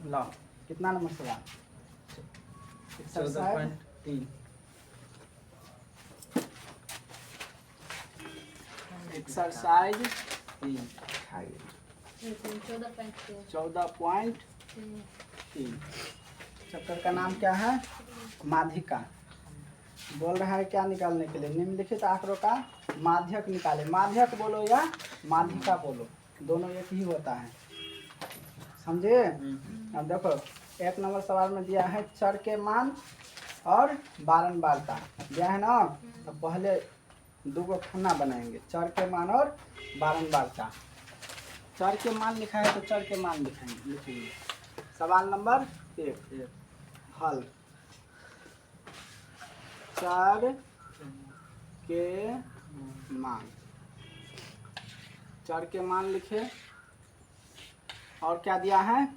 लो कितना नंबर सवाल? 14.3 exercise 3 14.3। Chapter का नाम क्या है? माध्यिका। बोल रहा है क्या निकालने के लिए? निम्नलिखित आंकड़ों का माध्यक निकाले। माध्यक बोलो या माध्यिका बोलो, दोनों एक ही होता है, समझे? अब देखो एक नंबर सवाल में दिया है चर के मान और बारंबारता दिया है ना। तो पहले दो गो खाना बनाएंगे, चर के मान और बारंबारता। चर के मान लिखा है तो चर के मान लिखेंगे। सवाल नंबर 1 हल। चर के मान, चर के मान लिखे और क्या दिया है?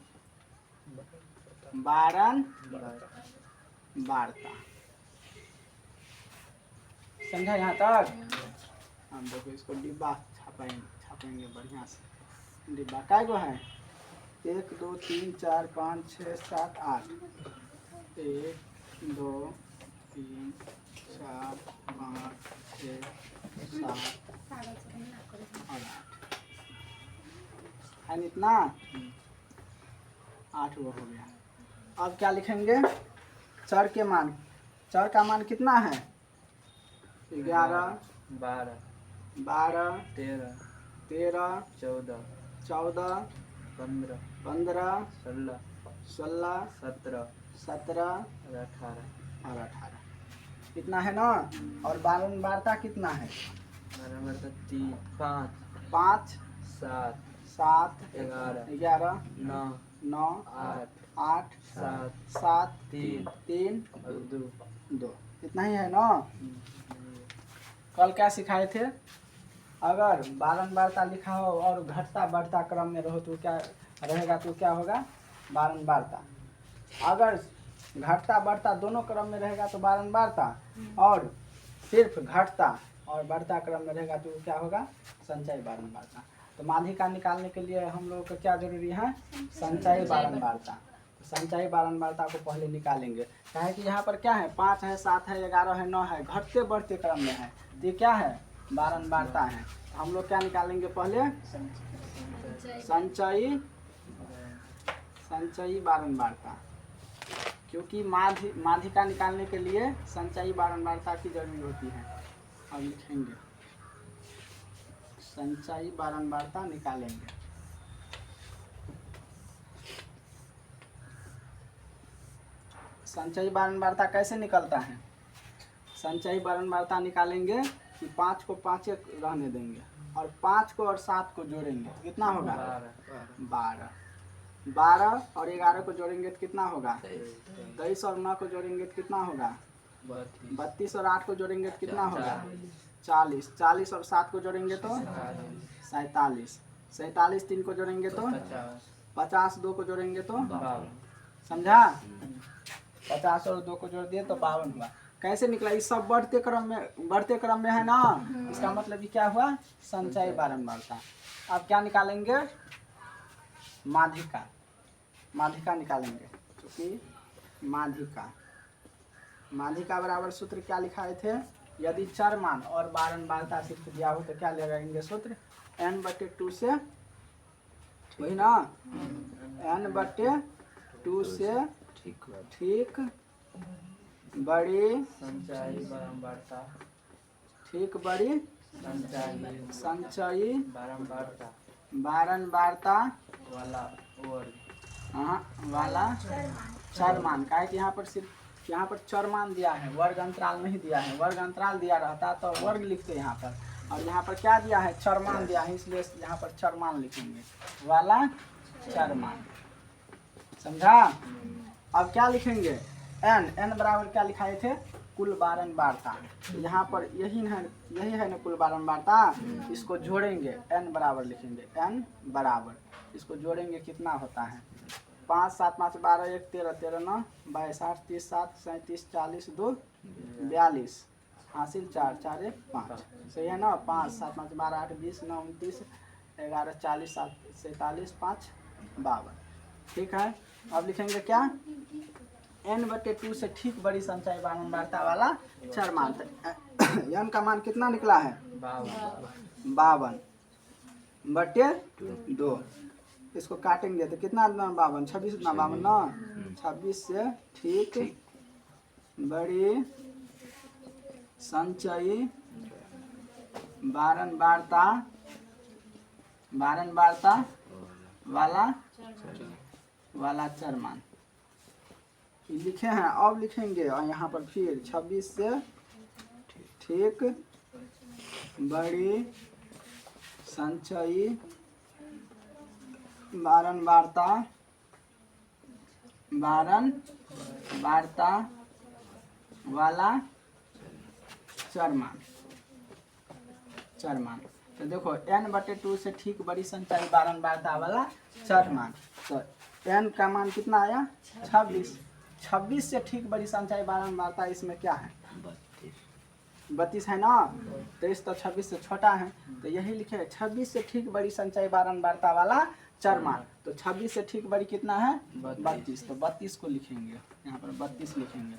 बारंबारता। समझा यहाँ तक? हम देखो इसको डिब्बा छापेंगे बढ़िया से। डिब्बा काय गो है? 1 2 3 4 5 6 7 8। 1 2 3 4 5 6 7 और 8 है न इतना? 8 वो हो गया। अब क्या लिखेंगे? चर के मान। चर का मान कितना है? 11 12 12 13 13 14 14 15 15 16 16 17 17 और 18 और 18 इतना है ना। और बारंबारता कितना है? बराबर का 3 5 5 7 7 11 11 9 9 8 8 7 7 3 3 और 2 2 इतना ही है ना। कल क्या सिखाए थे? अगर बारंबारता लिखा हो और घटता बढ़ता क्रम में रहो तो क्या रहेगा? तो क्या होगा? बारंबारता। अगर घटता बढ़ता दोनों क्रम में रहेगा तो बारंबारता, और सिर्फ घटता और बढ़ता क्रम में रहेगा तो क्या होगा? संचयी बारंबारता। तो माध्यिका निकालने के लिए हम लोगों को क्या जरूरी है? संचयी बारंबारता। तो संचयी बारंबारता को पहले निकालेंगे। क्या है कि यहाँ पर क्या है? 5 है 7 है 11 है 9 है, घटते बढ़ते क्रम में है। तो ये क्या है? बारंबारता है। तो हम लोग क्या निकालेंगे पहले? संचयी बारंबारता। क्योंकि माध्यिका निकालने के लिए संचयी बारंबारता की जरूरी होती है। अब लिखेंगे संचयी बारंबारता निकालेंगे। संचयी बारंबारता कैसे निकलता है? संचयी बारंबारता निकालेंगे कि 5 को 5 रहने देंगे और 5 को और 7 को जोड़ेंगे तो कितना होगा? 12। 12 और 11 को जोड़ेंगे तो कितना होगा? 23 और 9 को जोड़ेंगे तो कितना होगा? 32 और 8 को जोड़ेंगे तो कितना होगा? 40। 40 और 7 को जोड़ेंगे तो 47। 47 3 को जोड़ेंगे तो 50। 2 को जोड़ेंगे तो समझा? 50 और 2 को जोड़ दिए तो 52 हुआ। कैसे निकला? इस सब बढ़ते क्रम में है ना। इसका मतलब ये क्या हुआ? संचयी बारंबारता। अब क्या निकालेंगे? माध्यिका। माध्यिका निकालेंगे क्योंकि माध्यिका बराबर सूत्र क्या लिखाए थे? यदि चर मान और बारंबारता सिर्फ दिया हो तो क्या लगाएंगे सूत्र? n/2 से, वही ना, n/2 से ठीक बड़ी संचयी बारंबारता ठीक बड़ी संचयी बारंबारता वाला चर मान। का है कि यहाँ पर सिर्फ यहाँ पर चर मान दिया है, वर्ग अंतराल नहीं दिया है। वर्ग अंतराल दिया रहता तो वर्ग लिखते यहाँ पर, और यहाँ पर क्या दिया है? चर मान दिया है, इसलिए यहाँ पर चर मान लिखेंगे, वाला चर मान। समझा? अब क्या लिखेंगे? n बराबर क्या लिखाए थे? कुल बारंबारता। यहाँ पर यही है ना कुल बारंबारता। इसको जोड़ेंगे, n बराबर लिखेंगे, n बराबर इसको जोड़ेंगे कितना होता है? 5 7 5 12 1 13 13 9 22 8 30 7 37 40 2 42 हासिल 4 4 1 5। सही है ना? 5 7 5 12 8 20 9 29 11 40 7 47 5 52। ठीक है। अब लिखेंगे क्या, n/2 से ठीक बड़ी संचयी बारंबारता वाला चर मान। n का मान कितना निकला है, 52/2। इसको काटेंगे तो कितना 52, 26 ना 52 ना, 26 से ठीक बड़ी संचयी बारंबारता वाला चर मान लिखे हैं। अब लिखेंगे और यहाँ पर फिर 26 से ठीक बड़ी संचयी बारंबारता वाला चर मान। तो देखो n/2 से ठीक बड़ी संचयी बारंबारता वाला चर मान। तो n का मान कितना आया, 26 से ठीक बड़ी संचयी बारंबारता इसमें क्या है, 32 है ना। 23 तो 26 से छोटा है, तो यही लिखे 26 से ठीक बड़ी संचयी बारंबारता वाला चर मान। तो 26 से ठीक बड़ी कितना है, 32। तो 32 को लिखेंगे यहाँ पर, 32 लिखेंगे,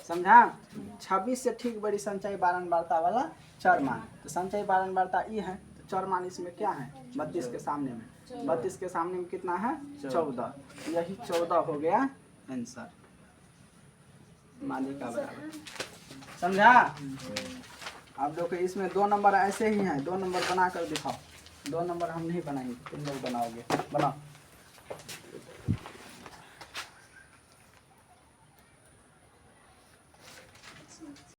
समझा। 26 से ठीक बड़ी संचयी बारंबारता वाला चर मान। तो संचयी बारंबारता ई है, तो चर मान इसमें क्या है, 32 के सामने में, 32 के सामने में कितना है, 14। यही 14 हो गया आंसर, मालिका बराबर, समझा। आप लोग इसमें 2 नंबर ऐसे ही हैं, 2 नंबर बना कर दिखाओ। 2 नंबर हम नहीं बनाएंगे, तुम लोग बनाओगे, बनाओ।